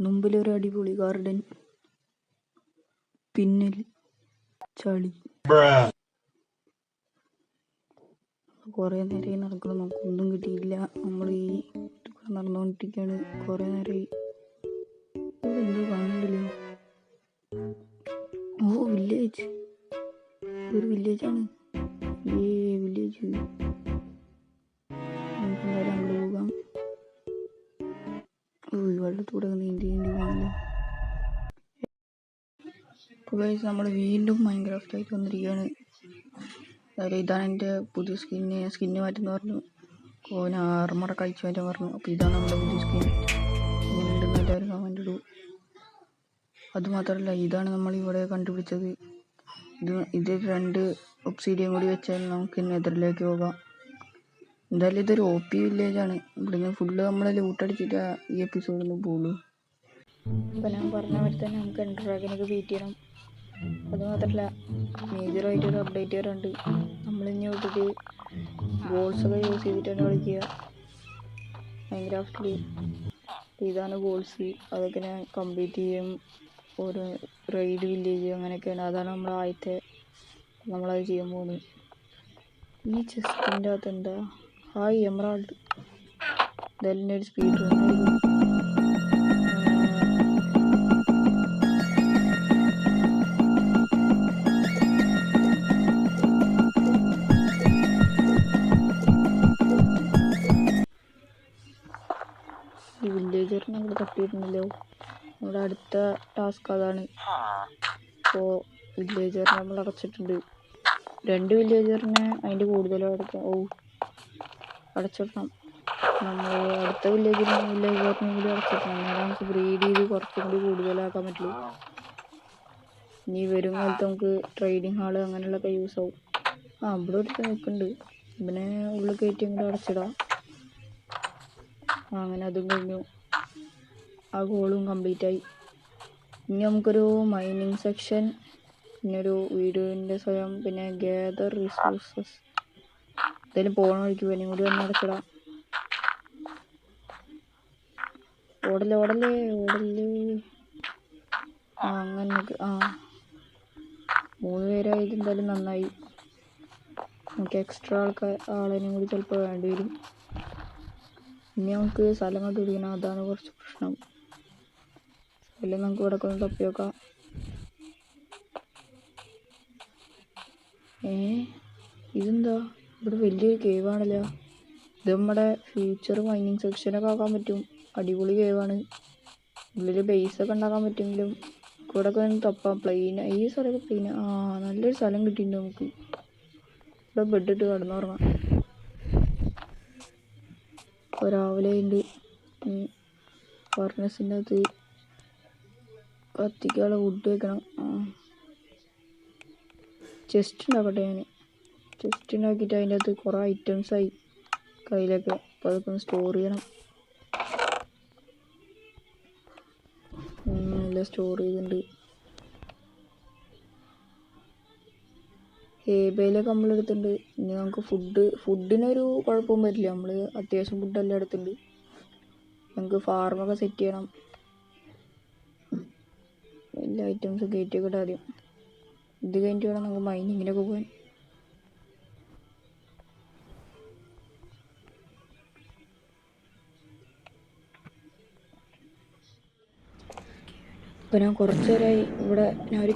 മുമ്പിലൊരു അടിപൊളി ഗാർഡൻ, പിന്നിൽ ചളി. കുറേ നേരമായി നടക്കണം, നമുക്കൊന്നും കിട്ടിയില്ല. നമ്മൾ ഈ നടന്നുകൊണ്ടിരിക്കുകയാണ് കുറേ നേരമായി. ഇവിടെ എന്തോ കാണണ്ടല്ലോ. ഓ, വില്ലേജ്. ഒരു വില്ലേജാണ്. വില്ലേജ്. നമുക്ക് എന്തായാലും അങ്ങോട്ട് പോകാം. വെള്ളത്തൂടെ നീന്തി പോകണല്ലോ. ഇപ്പോൾ നമ്മൾ വീണ്ടും മൈൻക്രാഫ്റ്റായിട്ട് വന്നിരിക്കുകയാണ്. അതായത് ഇതാണ് എൻ്റെ പുതിയ സ്കിന്ന് മാറ്റുന്ന പറഞ്ഞു. ഓൻ ആർമറൊക്കെ അയച്ചു മാറ്റാൻ പറഞ്ഞു. അപ്പോൾ ഇതാണ് നമ്മുടെ പുതിയ സ്കിൻ. ഇങ്ങനെയുണ്ടെന്ന് എല്ലാവരും കമൻ്റ് ഇടൂ. അതുമാത്രമല്ല, ഇതാണ് നമ്മളിവിടെ കണ്ടുപിടിച്ചത്. ഇത് 2 ഒബ്സിഡിയൻ കൂടി വെച്ചാൽ നമുക്ക് നെതറിലേക്ക് പോകാം. എന്തായാലും ഇതൊരു OP വില്ലേജാണ്. ഇവിടുന്ന് ഫുള്ള് നമ്മളെ ലൂട്ടടിച്ചിട്ട് ഈ എപ്പിസോഡിൽ പോകുള്ളൂ. അപ്പോൾ ഞാൻ പറഞ്ഞ മാതിരി തന്നെ നമുക്ക് എൻഡർ ഡ്രാഗനൊക്കെ ബീറ്റ് ചെയ്യണം. അതുമാത്രമല്ല, മേജറായിട്ടൊരു അപ്ഡേറ്റ് വരാറുണ്ട്. നമ്മളിനി തൊട്ടിട്ട് ഗോൾസൊക്കെ യൂസ് ചെയ്തിട്ടാണ് കളിക്കുക മൈൻക്രാഫ്റ്റിൽ. ഇതാണ് ഗോൾസ്. അതൊക്കെ ഞാൻ കംപ്ലീറ്റ് ചെയ്യും. ഓരോ റെയ്ഡ് വില്ലേജ് അങ്ങനെയൊക്കെയാണ്. അതാണ് നമ്മുടെ ആദ്യത്തെ നമ്മളത് ചെയ്യാൻ പോകുന്നത്. ഈ ചെസ്റ്റിൻ്റെ അകത്ത് എന്താ? Hi emerald. ഇതെല്ലാം ഒരു സ്പീഡ് റണ്ണായിരുന്നു. ഈ വില്ലേജറിനെ നമ്മൾ തട്ടിയിട്ടുണ്ടല്ലോ. നമ്മുടെ അടുത്ത ടാസ്ക് അതാണ്. അപ്പോൾ വില്ലേജറിനെ നമ്മൾ അടച്ചിട്ടുണ്ട്. 2 വില്ലേജറിനെ അതിൻ്റെ കൂടുതലും അടച്ചിടണം. നമ്മൾ അടുത്ത വില്ലേജറിനെ കൂടി അടച്ചിടണം. എന്നാലും നമുക്ക് ബ്രീഡ് ചെയ്ത് കുറച്ചും കൂടി കൂടുതലാക്കാൻ പറ്റുള്ളൂ. ഇനി വരും കാലത്ത് നമുക്ക് ട്രേഡിങ് ഹാള് അങ്ങനെയുള്ളതൊക്കെ യൂസ് ആവും. ഇവിടെ അടുത്ത് നിൽക്കുന്നുണ്ട്. ഇവനെ ഉള്ളിൽ കയറ്റി അങ്ങോട്ട് അടച്ചിടാം. അങ്ങനെ അതും കഴിഞ്ഞു. ആ ഗോളും കംപ്ലീറ്റ് ആയി. ഇനി നമുക്കൊരു മൈനിങ് സെക്ഷൻ, പിന്നെ ഒരു വീടിൻ്റെ സ്വയം, പിന്നെ ഗ്യാദർ റിസോഴ്സസ്. എന്തായാലും പോകണ വഴിക്ക് ഇവനും കൂടി വന്ന് അടച്ചിടാം. ഓടല്ലേ. അങ്ങനെ 3 പേരായത് എന്തായാലും നന്നായി. നമുക്ക് എക്സ്ട്രാ ആളേനും കൂടി ചിലപ്പോൾ വേണ്ടി വരും. ഇനി നമുക്ക് സ്ഥലം കണ്ടുപിടിക്കണം. അതാണ് കുറച്ച് പ്രശ്നം. എല്ലാം നമുക്ക് ഇവിടെ ഒന്ന് തപ്പി നോക്കാം. ഇതെന്താ? ഇവിടെ വലിയൊരു കേവാണല്ലോ. ഇത് നമ്മുടെ ഫ്യൂച്ചർ മൈനിങ് സെക്ഷനൊക്കെ ആക്കാൻ പറ്റും. അടിപൊളി കേവാണ്. ഉള്ളിൽ ബേസൊക്കെ ഉണ്ടാക്കാൻ പറ്റുമെങ്കിലും ഇവിടെ ഒക്കെ ഒന്ന് തപ്പാം. പ്ലെയിൻ, ഈ സ്ഥലമൊക്കെ പ്ലെയിൻ. നല്ലൊരു സ്ഥലം കിട്ടിയിട്ടുണ്ട് നമുക്ക്. ഇവിടെ ബെഡിട്ട് കിടന്നുറങ്ങാം. ഇപ്പോൾ രാവിലെ ഉണ്ട്. ഫർണസിൻ്റെ അകത്ത് കത്തിക്കാനുള്ള വുഡ് വെക്കണം. ചെസ്റ്റ് ഉണ്ടാക്കട്ടെ ഞാൻ. ചെസ്റ്റ് ഉണ്ടാക്കിയിട്ട് അതിൻ്റെ അകത്ത് കുറേ ഐറ്റംസായി കയ്യിലൊക്കെ. അപ്പോൾ അതൊക്കെ ഒന്ന് സ്റ്റോർ ചെയ്യണം. എല്ലാം സ്റ്റോർ ചെയ്തിട്ടുണ്ട്. ഹേബയിലൊക്കെ നമ്മളെടുത്തിട്ടുണ്ട്. ഇനി നമുക്ക് ഫുഡിനൊരു കുഴപ്പവും വരില്ല. നമ്മൾ അത്യാവശ്യം ഫുഡെല്ലാം എടുത്തിട്ടുണ്ട്. നമുക്ക് ഫാർമൊക്കെ സെറ്റ് ചെയ്യണം. എല്ലാ ഐറ്റംസും കയറ്റിയൊക്കെ ആദ്യം. ഇത് കഴിഞ്ഞിട്ട് വേണം നമുക്ക് മൈനിങ്ങിനൊക്കെ പോകാൻ. ഇപ്പോൾ ഞാൻ കുറച്ച് നേരമായി ഇവിടെ. ഞാനൊരു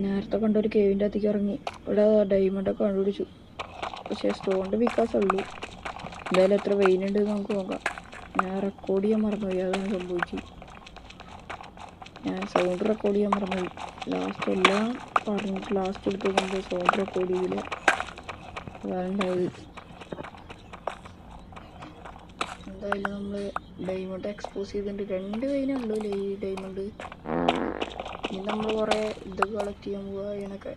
നേരത്തെ കണ്ട ഒരു കേവിൻ്റെ അകത്തേക്ക് ഇറങ്ങി. ഇവിടെ ഡയമണ്ടൊക്കെ കണ്ടുപിടിച്ചു. പക്ഷേ സ്റ്റോണിൻ്റെ വികാസമുള്ളൂ. എന്തായാലും എത്ര വെയിൻ ഉണ്ടെന്ന് നമുക്ക് നോക്കാം. ഞാൻ റെക്കോർഡ് ചെയ്യാൻ മറന്നുപോയി. അതാണ് സംഭവിച്ചു. ഞാൻ സൗണ്ട് റെക്കോർഡ് ചെയ്യാൻ മറന്നുപോയി. ലാസ്റ്റ് എല്ലാം പറഞ്ഞിട്ട് ലാസ്റ്റ് എടുത്ത് നോക്കുമ്പോൾ സൗണ്ട് റെക്കോർഡ് ചെയ്തില്ല. അതാണ് ഉണ്ടായത്. എന്തായാലും നമ്മൾ ഡയമണ്ട് എക്സ്പോസ് ചെയ്തിട്ടുണ്ട്. 2 വെയിനുള്ളൂ ഈ ഡയമണ്ട്. ഇനി നമ്മൾ കുറേ ഇതൊക്കെ കളക്ട് ചെയ്യാൻ പോവുക. അതിനൊക്കെ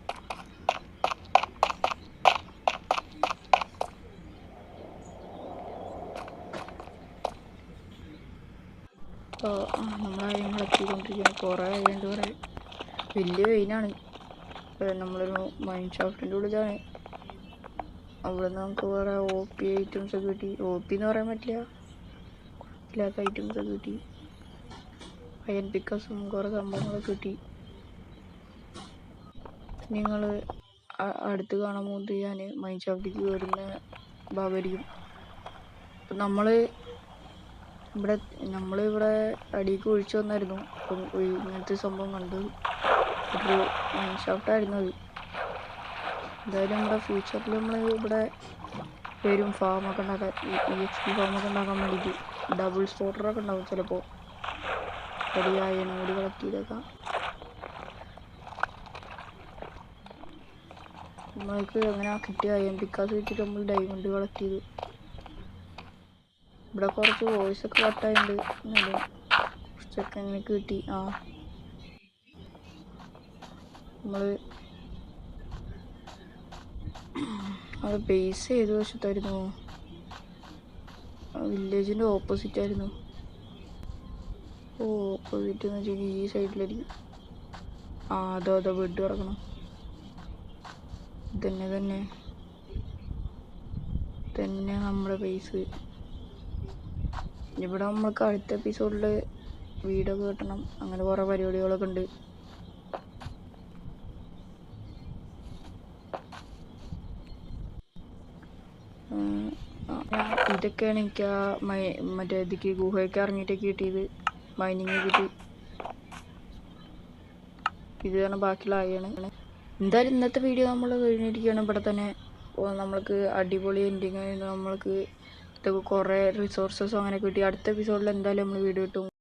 അപ്പോൾ നമ്മളായും കളക്ട് ചെയ്തുകൊണ്ടിരിക്കുകയാണ്. കുറേ കഴിഞ്ഞിട്ട് കുറേ വലിയ വെയിനാണ്. നമ്മളൊരു മൈൻ ഷാഫ്റ്റിൻ്റെ ഉള്ളിലാണ്. അവിടെ നിന്ന് നമുക്ക് കുറേ OP ഐറ്റംസൊക്കെ കിട്ടി. OP എന്ന് പറയാൻ പറ്റില്ല, ഇല്ലാത്ത ഐറ്റംസൊക്കെ കിട്ടി. അയൺ പിക്കാസും കുറേ സംഭവങ്ങളൊക്കെ കിട്ടി. നിങ്ങൾ അടുത്ത് കാണാൻ പോകുന്നത് ഞാൻ മൈൻ ഷാഫ്റ്റിലേക്ക് കയറുന്ന ഭാഗമായിരിക്കും. അപ്പം നമ്മളിവിടെ അടിയിലേക്ക് ഒഴിച്ചു വന്നായിരുന്നു. അപ്പം ഇങ്ങനത്തെ സംഭവം കണ്ടത് ഒരു മൈൻ ഷാഫ്റ്റായിരുന്നു അത്. എന്തായാലും നമ്മുടെ ഫ്യൂച്ചറിൽ നമ്മൾ ഇവിടെ വരും ഫാമൊക്കെ ഉണ്ടാക്കാൻ, EXP ഫാമൊക്കെ ഉണ്ടാക്കാൻ വേണ്ടിയിട്ട്. ഡബിൾ സ്പോട്ടറൊക്കെ ഉണ്ടാവും ചിലപ്പോൾ. ഒരു അയൺ കൂടി കളക്ട് ചെയ്തേക്കാം. നമ്മൾക്ക് അങ്ങനെ കിട്ടിയ അയൺ പിക്കാസ് വെച്ചിട്ട് നമ്മൾ ഡയമണ്ട് കളക്ട് ചെയ്തു. ഇവിടെ കുറച്ച് വോയിസ് ഒക്കെ കട്ടായിട്ടുണ്ട്. കുറച്ചൊക്കെ അങ്ങനെ കിട്ടി. നമ്മൾ അത് ബേസ് ഏത് വശത്തായിരുന്നു? വില്ലേജിൻ്റെ ഓപ്പോസിറ്റ് ആയിരുന്നു. ഓപ്പോസിറ്റ് എന്ന് വെച്ചാൽ ഈ സൈഡിലായിരിക്കും. അതോ ബെഡ് കിടക്കണം. തന്നെ നമ്മുടെ ബേസ്. ഇവിടെ നമ്മൾക്ക് അടുത്ത എപ്പിസോഡിൽ വീടൊക്കെ കിട്ടണം. അങ്ങനെ കുറേ പരിപാടികളൊക്കെ ഉണ്ട്. ഇതൊക്കെയാണ് എനിക്ക് മറ്റേ ഇതിക്ക് ഗുഹയൊക്കെ ഇറങ്ങിയിട്ടൊക്കെ കിട്ടിയത്. മൈനിങ് കിട്ടി. ഇതാണ് ബാക്കിയുള്ള ആയാണ്. എന്തായാലും ഇന്നത്തെ വീഡിയോ നമ്മൾ കഴിഞ്ഞിരിക്കുകയാണ് ഇവിടെ തന്നെ. നമ്മൾക്ക് അടിപൊളി എൻഡിങ് ആയിരുന്നു. നമ്മൾക്ക് ഇതൊക്കെ കുറേ റിസോഴ്സസും അങ്ങനെ കിട്ടി. അടുത്ത എപ്പിസോഡിൽ എന്തായാലും നമ്മൾ വീഡിയോ കിട്ടും.